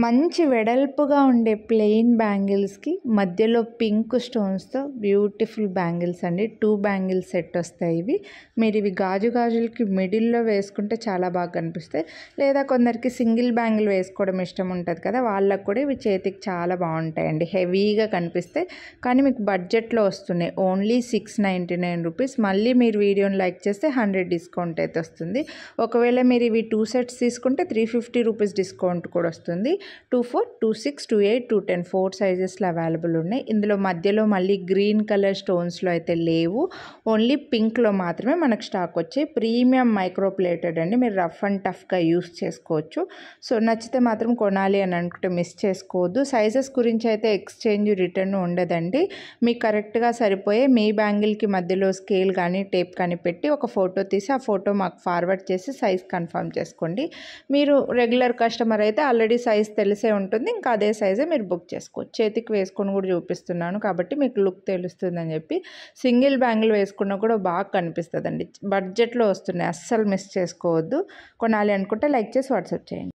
మంచి వెడల్పుగా ఉండే ప్లెయిన్ బ్యాంగిల్స్కి మధ్యలో పింక్ స్టోన్స్తో బ్యూటిఫుల్ బ్యాంగిల్స్ అండి. 2 బ్యాంగిల్స్ సెట్ వస్తాయి. మీరు ఇవి గాజులకి మిడిల్లో వేసుకుంటే చాలా బాగా కనిపిస్తాయి. లేదా కొందరికి సింగిల్ బ్యాంగిల్ వేసుకోవడం ఇష్టం ఉంటుంది కదా, వాళ్ళకు కూడా ఇవి చేతికి చాలా బాగుంటాయండి. హెవీగా కనిపిస్తాయి కానీ మీకు బడ్జెట్లో వస్తున్నాయి. Only 699 rupees. మళ్ళీ మీరు వీడియోని లైక్ చేస్తే 100 డిస్కౌంట్ అయితే వస్తుంది. ఒకవేళ మీరు ఇవి 2 సెట్స్ తీసుకుంటే 350 రూపీస్ డిస్కౌంట్ కూడా వస్తుంది. 24, 26, 28, 210 4 సైజెస్లో అవైలబుల్ ఉన్నాయి. ఇందులో మధ్యలో మళ్ళీ గ్రీన్ కలర్ స్టోన్స్లో అయితే లేవు, ఓన్లీ పింక్లో మాత్రమే మనకు స్టాక్ వచ్చాయి. ప్రీమియం మైక్రో ప్లేటెడ్ అండి, మీరు రఫ్ అండ్ టఫ్గా యూస్ చేసుకోవచ్చు. సో నచ్చితే మాత్రం కొనాలి అని అనుకుంటే మిస్ చేసుకోవద్దు. సైజెస్ గురించి అయితే ఎక్స్చేంజ్ రిటర్న్ ఉండదండి. మీకు కరెక్ట్గా సరిపోయే మీ బ్యాంగిల్కి మధ్యలో స్కేల్ కానీ టేప్ కానీ పెట్టి ఒక ఫోటో తీసి ఆ ఫోటో మాకు ఫార్వర్డ్ చేసి సైజ్ కన్ఫర్మ్ చేసుకోండి. మీరు రెగ్యులర్ కస్టమర్ అయితే ఆల్రెడీ సైజ్ తెలిసే ఉంటుంది, ఇంకా అదే సైజే మీరు బుక్ చేసుకోవచ్చు. చేతికి వేసుకొని కూడా చూపిస్తున్నాను కాబట్టి మీకు లుక్ తెలుస్తుందని చెప్పి. సింగిల్ బ్యాంగిల్ వేసుకున్నా కూడా బాగా కనిపిస్తుందండి. బడ్జెట్లో వస్తున్నాయి, అస్సలు మిస్ చేసుకోవద్దు. కొనాలి అనుకుంటే లైక్ చేసి వాట్సాప్ చేయండి.